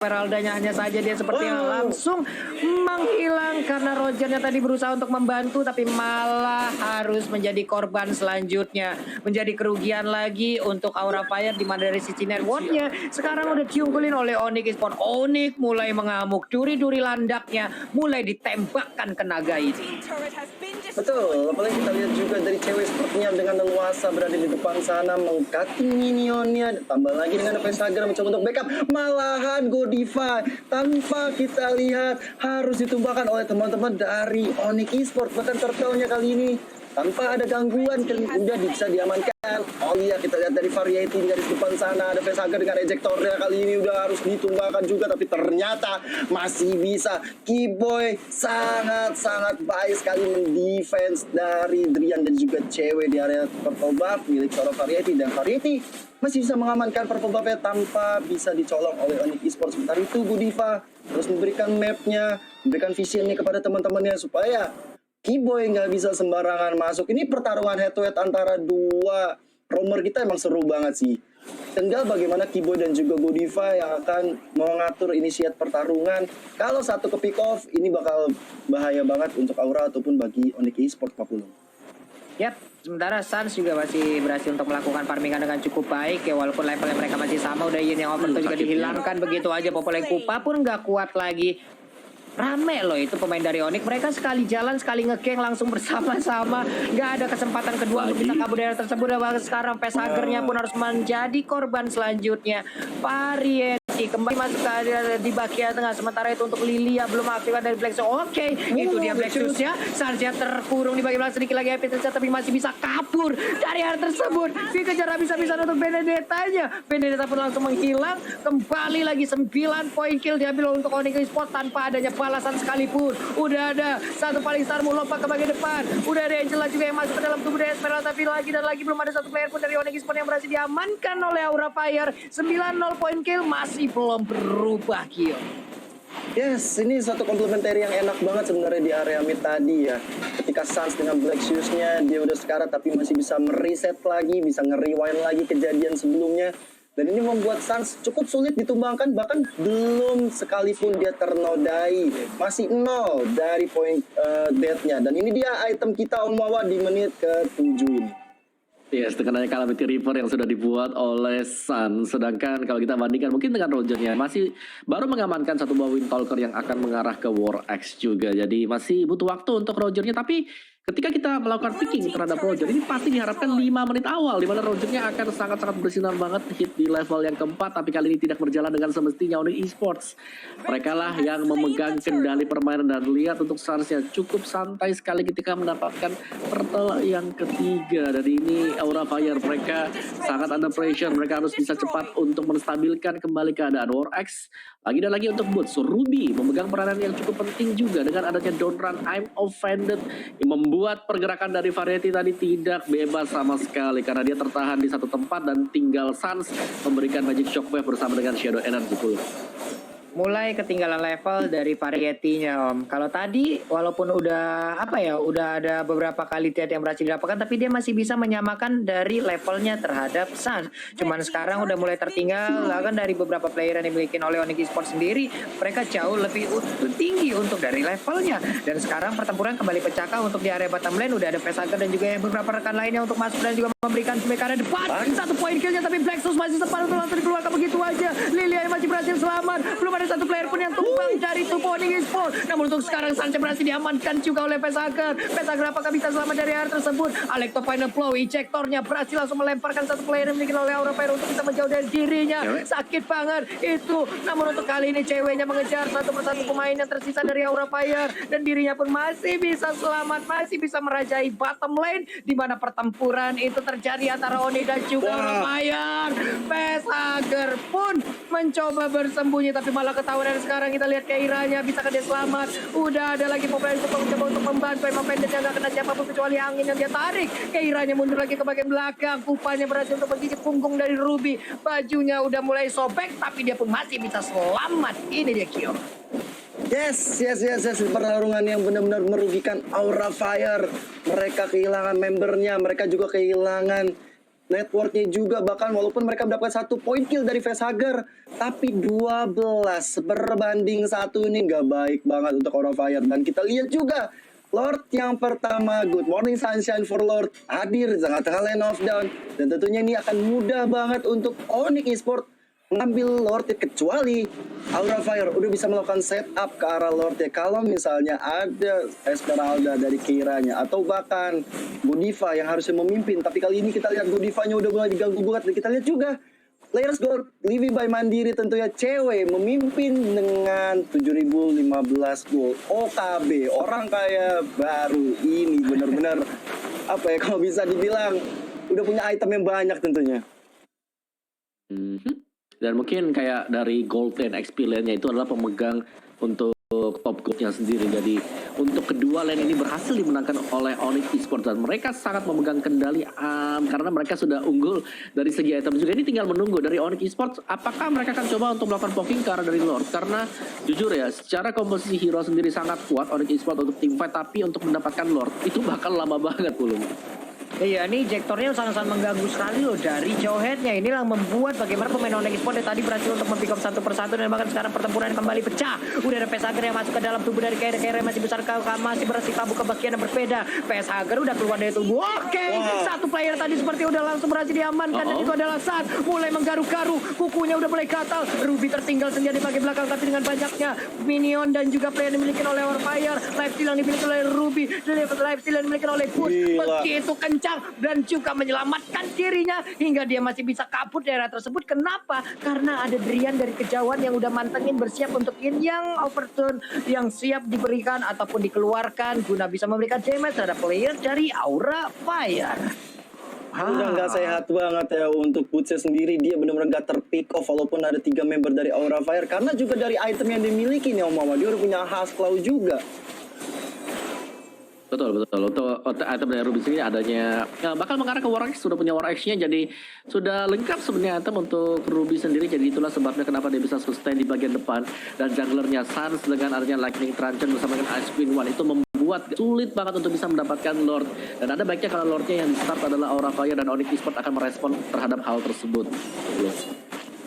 Esmeraldanya hanya saja dia sepertinya langsung menghilang karena Rogernya tadi berusaha untuk membantu tapi malah harus menjadi korban selanjutnya. Menjadi kerugian lagi untuk Aura Fire di mana dari sisi networknya sekarang udah diunggulin oleh Onyx Esports. Onyx mulai mengamuk, duri-duri landaknya mulai ditembakkan ke naga ini. Betul, apalagi kita lihat juga dari cewek sepertinya dengan leluasa berada di depan sana meng-cutting minionnya, tambah lagi dengan Pesager mencoba untuk backup, malahan Godiva tanpa kita lihat harus ditumbangkan oleh teman-teman dari Onyx Esports. Bahkan turtle-nya kali ini tanpa ada gangguan udah bisa diamankan. Oh iya, kita lihat dari Variety dari depan sana ada Pesager dengan ejektornya kali ini udah harus ditumbangkan juga, tapi ternyata masih bisa. Keyboy sangat-sangat baik sekali mendefense dari Drian dan juga cewek di area purple buff milik seorang Variety, dan Variety masih bisa mengamankan purple buff-nya tanpa bisa dicolong oleh Onyx Esports. Sebentar itu Godiva terus memberikan map-nya, memberikan vision-nya kepada teman-temannya supaya Keyboy nggak bisa sembarangan masuk. Ini pertarungan head to head antara dua roamer kita emang seru banget sih. Tinggal bagaimana Keyboy dan juga Godiva yang akan mengatur inisiat pertarungan. Kalau satu ke pick off, ini bakal bahaya banget untuk Aura ataupun bagi Onyx Esports Papulung. Yap, sementara Suns juga masih berhasil untuk melakukan farmingan dengan cukup baik ya, walaupun levelnya mereka masih sama. Udah Yin yang over itu juga dihilangkan begitu aja. Popoleng Kupa pun nggak kuat lagi. Rame loh itu pemain dari Onyx, mereka sekali jalan sekali ngegeng langsung bersama-sama, nggak ada kesempatan kedua untuk bisa kabur dari tersebut. Dan sekarang Pesagernya pun harus menjadi korban selanjutnya. Variety kembali masuk ke di bagian tengah, sementara itu untuk Lilia belum aktifkan dari Black Shoes. Oke, itu dia Black Shoes-nya. Sarja terkurung di bagian belakang sedikit lagi Epic tapi masih bisa kabur dari area tersebut. Dikejar habis-habisan untuk Benedetta-nya. Benedetta pun langsung menghilang. Kembali lagi 9 poin kill diambil untuk Onyx Esports tanpa adanya balasan sekalipun. Udah ada satu paling star lompat ke bagian depan. Udah ada Angela juga yang masuk ke dalam tubuh dari Esmeralda, tapi lagi dan lagi belum ada satu player pun dari Onyx Esports yang berhasil diamankan oleh Aura Fire. 9-0 poin kill masih belum berubah kill. Yes, ini satu komplementari yang enak banget sebenarnya di area mid tadi ya. Ketika Suns dengan Black Shoes-nya dia udah sekarat tapi masih bisa mereset lagi, bisa nge-rewind lagi kejadian sebelumnya. Dan ini membuat Suns cukup sulit ditumbangkan, bahkan belum sekalipun dia ternodai. Masih 0 dari poin death-nya. Dan ini dia item kita Omawa di menit ke-7 ini. Yes, tekanannya Calamity River yang sudah dibuat oleh Sun. Sedangkan kalau kita bandingkan mungkin dengan Rogernya masih baru mengamankan satu buah Windtalker yang akan mengarah ke War Axe juga. Jadi masih butuh waktu untuk Rogernya, tapi ketika kita melakukan picking terhadap Roger, ini pasti diharapkan 5 menit awal, di mana Rogernya akan sangat-sangat bersinar banget hit di level yang keempat, tapi kali ini tidak berjalan dengan semestinya Onyx Esports. Mereka lah yang memegang kendali permainan, dan lihat untuk Sarsnya cukup santai sekali ketika mendapatkan turtle yang ketiga. Dari ini Aura Fire, mereka sangat under pressure, mereka harus bisa cepat untuk menstabilkan kembali keadaan. War Axe lagi dan lagi untuk Boots. Ruby memegang peranan yang cukup penting juga dengan adanya Don't Run I'm Offended yang membuat pergerakan dari Variety tadi tidak bebas sama sekali karena dia tertahan di satu tempat, dan tinggal Suns memberikan Magic Shockwave bersama dengan Shadow Energy Pool. Mulai ketinggalan level dari Variety-nya Om. Kalau tadi walaupun udah udah ada beberapa kali death yang berhasil didapatkan, tapi dia masih bisa menyamakan dari levelnya terhadap Suns. Cuman sekarang udah mulai tertinggal kan dari beberapa player yang dimiliki oleh Onyx Esports sendiri. Mereka jauh lebih tinggi untuk dari levelnya. Dan sekarang pertempuran kembali pecahkah untuk di area bottom lane. Udah ada Pesager dan juga beberapa rekan lainnya untuk masuk dan juga memberikan ke arah depan. Satu poin killnya, tapi Black Shoes masih sempat untuk langsung dikeluarkan begitu aja. Lilia yang masih berhasil selamat. Belum ada satu player pun yang tumbang dari tubuh Onyx Esports. Namun untuk sekarang Sanchez berhasil diamankan juga oleh Pesager. Pesager apakah bisa selamat dari area tersebut? Alekto final blow, ejektornya berhasil langsung melemparkan satu player yang dimiliki oleh Aura Fire untuk bisa menjauh dari dirinya. Sakit banget itu. Namun untuk kali ini ceweknya mengejar satu persatu pemain yang tersisa dari Aura Fire, dan dirinya pun masih bisa selamat, masih bisa merajai bottom lane di mana pertempuran itu terjadi antara Oni dan juga Aura Fire. Pesager pun mencoba bersembunyi tapi malah ketahuan. Dan sekarang kita lihat Keiranya, bisakah dia selamat? Udah ada lagi pemain yang mencoba untuk membantu. Emang pendeknya nggak kena siapapun kecuali angin yang dia tarik. Keiranya mundur lagi ke bagian belakang. Kupanya berhasil untuk menggigit punggung dari Ruby. Bajunya udah mulai sobek tapi dia pun masih bisa selamat. Ini dia Kyo. Yes. Pertarungan yang benar-benar merugikan Aura Fire. Mereka kehilangan membernya, mereka juga kehilangan networknya juga, bahkan walaupun mereka mendapatkan 1 point kill dari Facehugger, tapi 12 berbanding 1 ini nggak baik banget untuk Aura Fire. Dan kita lihat juga Lord yang pertama, Good Morning Sunshine for Lord, hadir di tengah-tengah lane of down. Dan tentunya ini akan mudah banget untuk Onyx Esports mengambil Lord ya, kecuali Aura Fire udah bisa melakukan setup ke arah Lord ya. Kalau misalnya ada Esmeralda dari Keiranya atau bahkan Godiva yang harusnya memimpin, tapi kali ini kita lihat Godivanya udah mulai diganggu gugat. Dan kita lihat juga Players Gold Living by Mandiri tentunya cewek memimpin dengan 7.015 gol. OKB, orang kaya baru ini benar-benar apa ya, kalau bisa dibilang udah punya item yang banyak tentunya. Dan mungkin kayak dari gold lane XP lane-nya itu adalah pemegang untuk top gold-nya sendiri. Jadi untuk kedua lane ini berhasil dimenangkan oleh Onyx Esports dan mereka sangat memegang kendali karena mereka sudah unggul dari segi item juga. Ini tinggal menunggu dari Onyx Esports apakah mereka akan coba untuk melakukan poking ke arah dari Lord, karena jujur ya secara komposisi hero sendiri sangat kuat Onyx Esports untuk teamfight, tapi untuk mendapatkan Lord itu bakal lama banget belum. Iya, nih Jektornya sangat-sangat mengganggu sekali loh dari jauh headnya. Inilah membuat bagaimana pemain Onyx Esports yang tadi berhasil untuk mempick up satu persatu dan bahkan sekarang pertempuran kembali pecah. Udah ada Facehugger yang masuk ke dalam tubuh dari Keira masih besar, masih berhasil kabur ke bagian yang berbeda. Facehugger udah keluar dari tubuh. Oke, satu player tadi seperti udah langsung berhasil diamankan dan itu adalah saat mulai menggaru-garu, kukunya udah mulai gatal. Ruby tertinggal sendiri di bagian belakang tapi dengan banyaknya minion dan juga player yang dimiliki oleh Aura Fire, lifesteal yang dimiliki oleh Ruby, dan lifesteal yang dimiliki oleh Push. Begitu kencang dan juga menyelamatkan dirinya hingga dia masih bisa kabur daerah tersebut. Kenapa? Karena ada Drian dari kejauhan yang udah mantengin bersiap untuk yang overturn yang siap diberikan ataupun dikeluarkan guna bisa memberikan damage terhadap player dari Aura Fire. Udah nggak sehat banget ya untuk Butcher sendiri, dia benar-benar nggak terpick off walaupun ada 3 member dari Aura Fire, karena juga dari item yang dimiliki nih Om Mama, dia udah punya Husk Claw juga. Betul. Untuk item dari Ruby sendiri adanya bakal mengarah ke War X, sudah punya War X-nya, jadi sudah lengkap sebenarnya item untuk Ruby sendiri. Jadi itulah sebabnya kenapa dia bisa sustain di bagian depan. Dan junglernya Sans dengan adanya Lightning Truncheon bersama dengan Ice Queen One itu membuat sulit banget untuk bisa mendapatkan Lord. Dan ada baiknya kalau Lordnya yang di start adalah Aura Fire dan Onyx Esports akan merespon terhadap hal tersebut.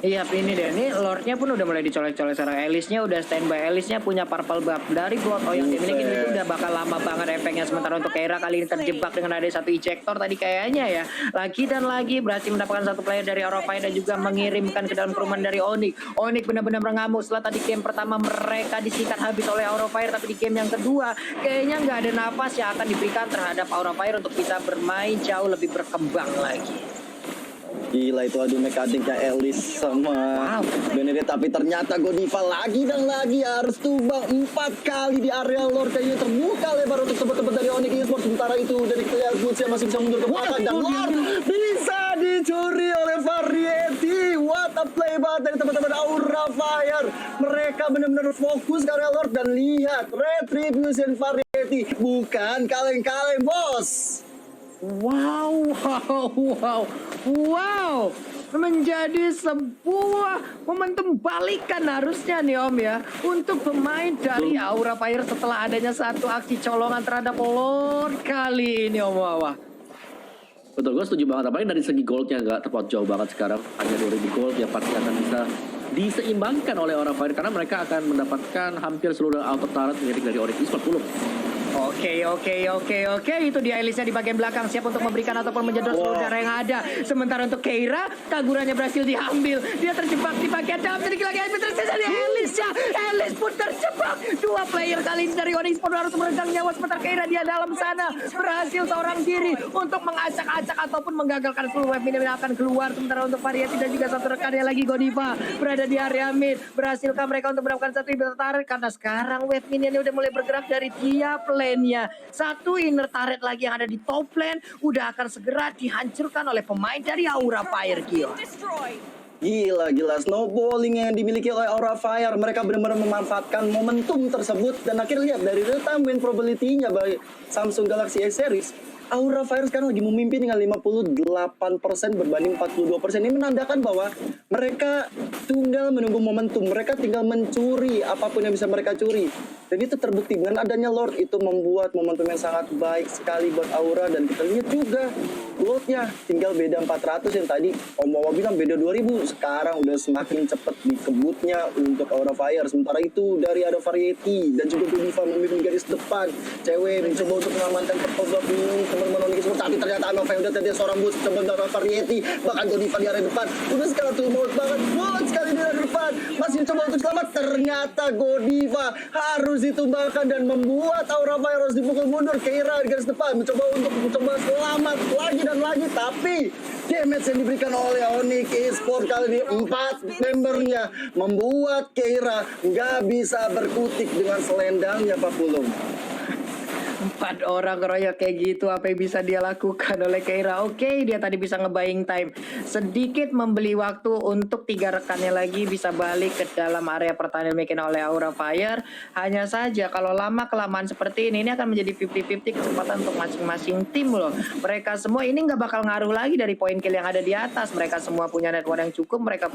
Iya, ini deh. Ini Lordnya pun udah mulai dicolek-colek sekarang. Elisnya udah standby. Elisnya punya purple buff dari Blood Oil yang dimiliki itu udah bakal lama banget efeknya. Sementara untuk Keira kali ini terjebak dengan ada satu ejector tadi kayaknya ya. Lagi dan lagi berhasil mendapatkan satu player dari Aura Fire dan juga mengirimkan ke dalam perumahan dari Onyx. Onyx benar-benar mengamuk setelah tadi game pertama mereka disikat habis oleh Aura Fire, tapi di game yang kedua kayaknya nggak ada nafas yang akan diberikan terhadap Aura Fire untuk bisa bermain jauh lebih berkembang lagi. Gila itu adu mekaniknya Elis sama Benedict, tapi ternyata Godiva lagi dan lagi harus tumbang 4 kali di area Lord. Kayaknya terbuka lebar untuk tempat-tempat dari Onyx Esports. Sementara itu dari Clear Goods yang masih bisa mundur ke belakang dan Lord bisa dicuri oleh Variety. What a play banget dari teman-teman Aura Fire. Mereka benar-benar fokus ke area Lord dan lihat Retribution Variety bukan kaleng-kaleng bos. Wow, menjadi sebuah momentum balikan harusnya nih Om ya untuk pemain dari Aura Fire setelah adanya satu aksi colongan terhadap Lord kali ini Om Wawa. Betul, gue setuju banget. Apalagi dari segi goldnya nggak terpaut jauh banget sekarang. Hanya 2000 gold yang pasti akan bisa diseimbangkan oleh Aura Fire karena mereka akan mendapatkan hampir seluruh auto turret milik dari Onyx Esports belum. Oke. Itu dia Elisnya di bagian belakang siap untuk memberikan ataupun menjedot seluruh darah yang ada. Sementara untuk Keira, kagurannya berhasil diambil. Dia terjebak di bagian dalam. Sedikit lagi tersisa di Elisnya. Elis pun terjebak. 2 player kali ini dari Onyx Esports harus meregang nyawa. Sementara Keira dia dalam sana berhasil seorang diri untuk mengacak-acak ataupun menggagalkan seluruh wave minion yang akan keluar. Sementara untuk Variety dan juga satu rekannya lagi Godiva berada di area mid. Berhasilkah mereka untuk mendapatkan satu inner turret? Karena sekarang wave minionnya udah mulai bergerak dari tiap lane-nya. Satu inner turret lagi yang ada di top lane udah akan segera dihancurkan oleh pemain dari Aura Fire, Gio. Gila, snowballing yang dimiliki oleh Aura Fire. Mereka benar-benar memanfaatkan momentum tersebut. Dan akhirnya lihat dari real time win probability-nya bagi Samsung Galaxy S Series, Aura Fire sekarang lagi memimpin dengan 58% berbanding 42%. Ini menandakan bahwa mereka tinggal menunggu momentum. Mereka tinggal mencuri apapun yang bisa mereka curi. Dan itu terbukti dengan adanya Lord itu membuat momentum yang sangat baik sekali buat Aura. Dan kita lihat juga goldnya tinggal beda 400 yang tadi Om Wawa bilang beda 2000, sekarang udah semakin cepet dikebutnya untuk Aura Fire. Sementara itu dari ada Variety dan juga Godiva memimpin garis depan. Cewek mencoba untuk mengamankan purple block ini teman-teman Onyx Esports, tapi ternyata Anova yang udah tadi seorang boost sementara Variety, bahkan Godiva di area depan udah sekarang tuh mau banget buat sekali di area depan, masih coba untuk selamat, ternyata Godiva harus ditumbangkan dan membuat Aura Fire harus dipukul mundur. Keira di garis depan mencoba untuk selamat lagi dan lagi, tapi damage yang diberikan oleh Onyx Esports kali ini 4 membernya membuat Keira nggak bisa berkutik dengan selendangnya Pak Pulung. 4 orang keroyok kayak gitu, apa yang bisa dia lakukan oleh Keira? Oke, dia tadi bisa nge-buying time sedikit, membeli waktu untuk 3 rekannya lagi bisa balik ke dalam area pertahanan dimiliki oleh Aura Fire. Hanya saja kalau lama kelamaan seperti ini akan menjadi 50-50 kesempatan untuk masing-masing tim loh. Mereka semua ini nggak bakal ngaruh lagi dari poin kill yang ada di atas. Mereka semua punya network yang cukup, mereka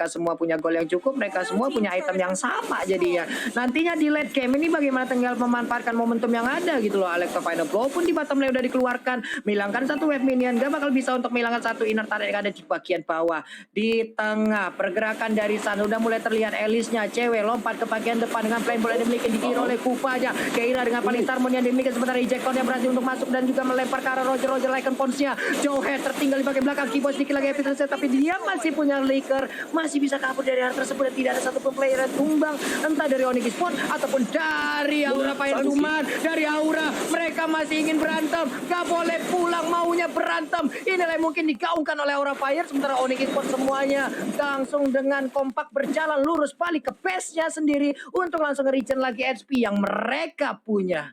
semua punya gol yang cukup, mereka semua punya item yang sama jadinya. Nantinya di late game ini bagaimana tinggal memanfaatkan momentum yang ada gitu loh. Alexa Final Blow pun di bottom lane udah dikeluarkan, menghilangkan 1 wave minion, gak bakal bisa untuk menghilangkan 1 inner turret yang ada di bagian bawah. Di tengah pergerakan dari sana udah mulai terlihat Elisnya, cewek lompat ke bagian depan dengan flame ball yang dimiliki dikira oleh Kupanya. Keira dengan paling Tarmon yang dimiliki, sementara Ejector yang berhasil untuk masuk dan juga melempar ke arah Roger Lycan Ponsnya. Jauh head tertinggal di bagian belakang, Keyboard sedikit lagi efisiensi, tapi dia masih punya Licker, masih bisa kabur dari hal tersebut dan tidak ada satupun player yang tumbang, entah dari Onyx Esports ataupun dari Aura Fire. Cuman dari Aura mereka masih ingin berantem, gak boleh pulang, maunya berantem. Inilah yang mungkin digaungkan oleh Aura Fire, sementara Onyx Esports semuanya langsung dengan kompak berjalan lurus balik ke base-nya sendiri untuk langsung nge-regen lagi HP yang mereka punya.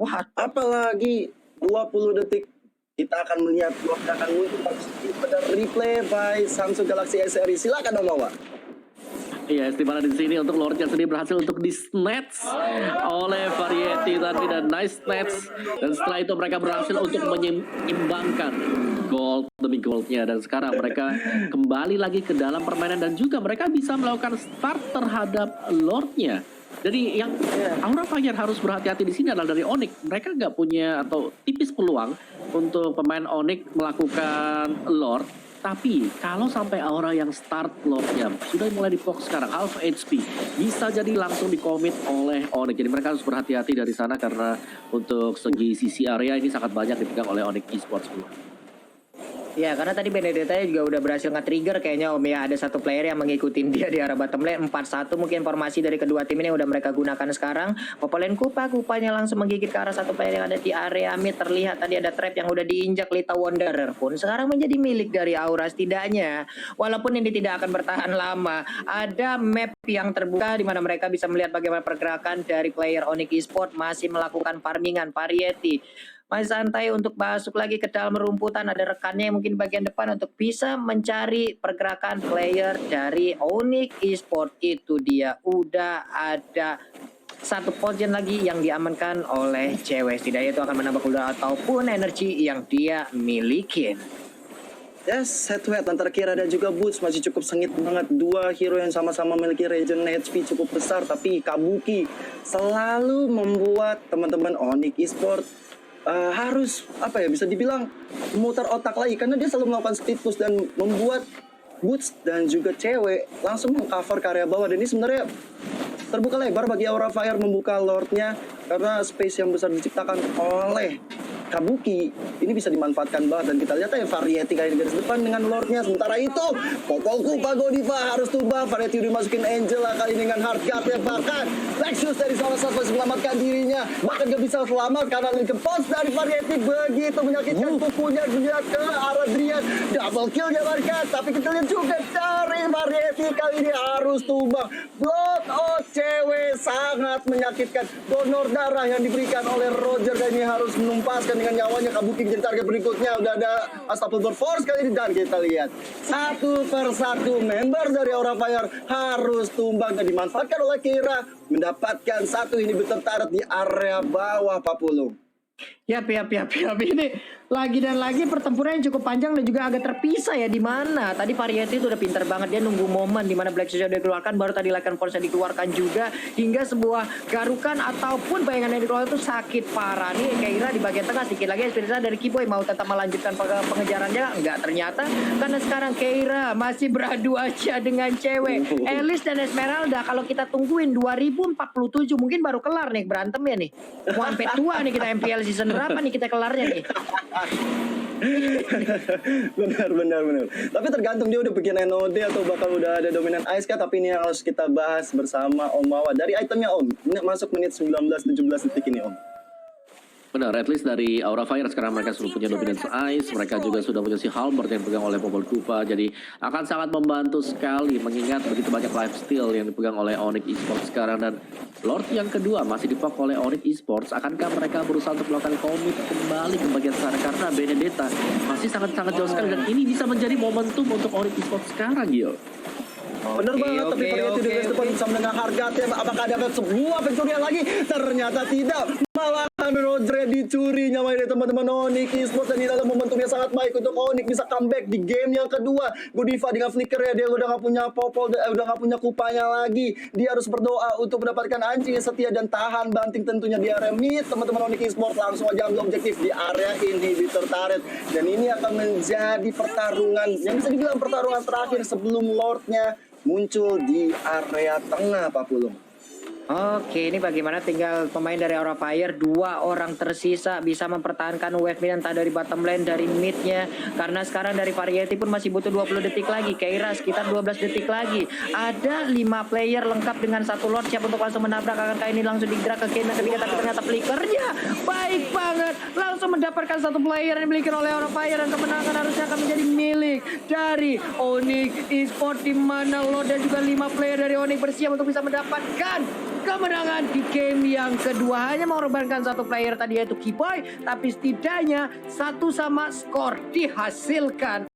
Wah, Apalagi 20 detik kita akan melihat Lord akan muncul pada replay by Samsung Galaxy S series. Silakan Om Wawa. Iya, Estimana di sini untuk Lordnya sendiri berhasil untuk di-snatch oleh Variety tadi dan nice snatch. Dan setelah itu mereka berhasil untuk menyeimbangkan gold demi goldnya. Dan sekarang mereka kembali lagi ke dalam permainan dan juga mereka bisa melakukan start terhadap Lordnya. Jadi yang Aura Fire harus berhati-hati di sini adalah dari Onyx. Mereka nggak punya atau tipis peluang untuk pemain Onyx melakukan Lord. Tapi kalau sampai Aura yang start Lordnya sudah mulai di-fox sekarang half HP, bisa jadi langsung di-commit oleh Onyx. Jadi mereka harus berhati-hati dari sana karena untuk segi sisi area ini sangat banyak dipegang oleh Onyx Esports. ya karena tadi Benedetta juga udah berhasil nge-trigger kayaknya Om ya. Ada 1 player yang mengikuti dia di arah bottom lane. 4-1 mungkin formasi dari kedua tim ini yang udah mereka gunakan sekarang. Popolen Kupanya langsung menggigit ke arah 1 player yang ada di area mid. Terlihat tadi ada trap yang udah diinjak. Lita Wanderer pun sekarang menjadi milik dari Aura. Setidaknya walaupun ini tidak akan bertahan lama, ada map yang terbuka di mana mereka bisa melihat bagaimana pergerakan dari player Onyx Esports masih melakukan farmingan. Variety masih santai untuk masuk lagi ke dalam rumputan. Ada rekannya yang mungkin bagian depan untuk bisa mencari pergerakan player dari Onyx Esports. Itu dia, udah ada 1 potion lagi yang diamankan oleh cewek. Setidaknya itu akan menambah cooldown ataupun energi yang dia milikin. Yes, head to head antara Keira dan juga Boots masih cukup sengit banget. 2 hero yang sama-sama memiliki regen HP cukup besar, tapi Kabuki selalu membuat teman-teman Onyx Esports harus apa ya, bisa dibilang memutar otak lagi karena dia selalu melakukan speed push dan membuat Boots dan juga cewek langsung mengcover ke area bawah. Dan ini sebenarnya terbuka lebar bagi Aura Fire membuka Lordnya karena space yang besar diciptakan oleh Kabuki ini bisa dimanfaatkan banget. Dan kita lihat ya Variety kali di garis depan dengan Lordnya. Sementara itu Popolku Pak Godiva harus tumbang. Variety udah masukin Angela kali ini dengan hard guard ya. Bahkan Lexus dari salah satu masih menyelamatkan dirinya, bahkan gak bisa selamat karena Lincoln Pons dari Variety begitu menyakitkan kukunya dia ke arah Drian. Double kill ya mereka, tapi kita lihat juga dari Variety kali ini harus tumbang. Blood out cewek sangat menyakitkan. Donor darah yang diberikan oleh Roger dan ini harus menumpaskan dengan nyawanya. Kabuki jadi target berikutnya. Udah ada Unstoppable Force kali ini dan kita lihat 1 persatu member dari Aura Fire harus tumbang dan dimanfaatkan oleh Keira mendapatkan 1 inhibitor turret di area bawah Pak Pulung. Yap. Ini lagi dan lagi pertempuran yang cukup panjang dan juga agak terpisah ya, di mana tadi Variety itu udah pinter banget, dia nunggu momen di mana Black Social udah dikeluarkan, baru tadi Lycan Force dikeluarkan juga, hingga sebuah garukan ataupun bayangan yang dikeluarkan itu sakit parah nih. Keira di bagian tengah, sedikit lagi Espirita dari Kiboy mau tetap melanjutkan pengejarannya, enggak ternyata, karena sekarang Keira masih beradu aja dengan cewek Elis dan Esmeralda. Kalau kita tungguin 2047 mungkin baru kelar nih berantem ya nih, mau sampai tua nih kita MPL season berapa nih kita kelarnya nih. benar. Tapi tergantung dia udah bikin NOD atau bakal udah ada dominan ice kah. Tapi ini yang harus kita bahas bersama Om Wawa. Dari itemnya Om, ini masuk menit 19-17 detik ini Om. Benar, at least dari Aura Fire sekarang mereka sudah punya dominance ice, mereka juga sudah punya si Halberd yang dipegang oleh Popol Kupa, jadi akan sangat membantu sekali mengingat begitu banyak lifesteal yang dipegang oleh Onyx Esports sekarang, dan Lord yang kedua masih dipak oleh Onyx Esports. Akankah mereka berusaha untuk melakukan komit kembali ke bagian sana karena Benedetta masih sangat-sangat jauh sekali, dan ini bisa menjadi momentum untuk Onyx Esports sekarang, Gil. Bener banget, tapi Variety di depan bisa mendengar harga. Apakah ada sebuah pencurian lagi? Ternyata tidak. Malahan Rodre dicuri nyamanya dari teman-teman Onyx Esports, dan ini adalah momentumnya sangat baik untuk Onyx bisa comeback di game yang kedua. Godiva dengan flicker ya, dia udah gak punya popol, udah gak punya kupanya lagi. Dia harus berdoa untuk mendapatkan anjing setia dan tahan banting tentunya di area mid. Teman-teman Onyx Esports langsung aja ambil objektif di area inhibitor turret, dan ini akan menjadi pertarungan yang bisa dibilang pertarungan terakhir sebelum Lordnya muncul di area tengah, Pak Pulung. Oke, ini bagaimana tinggal pemain dari Aura Fire, 2 orang tersisa bisa mempertahankan wave mid, entah dari bottom lane, dari midnya, karena sekarang dari Variety pun masih butuh 20 detik lagi, Keira sekitar 12 detik lagi, ada 5 player lengkap dengan 1 Lord siap untuk langsung menabrak. Akankah ini langsung digerak ke game ketiga, tapi ternyata flickernya baik banget, langsung mendapatkan 1 player yang dimiliki oleh Aura Fire, dan kemenangan harusnya akan menjadi milik dari Onyx Esports, di mana Lord dan juga 5 player dari Onyx bersiap untuk bisa mendapatkan kemenangan di game yang kedua. Hanya mengorbankan 1 player tadi yaitu Kiboy, tapi setidaknya 1 sama skor dihasilkan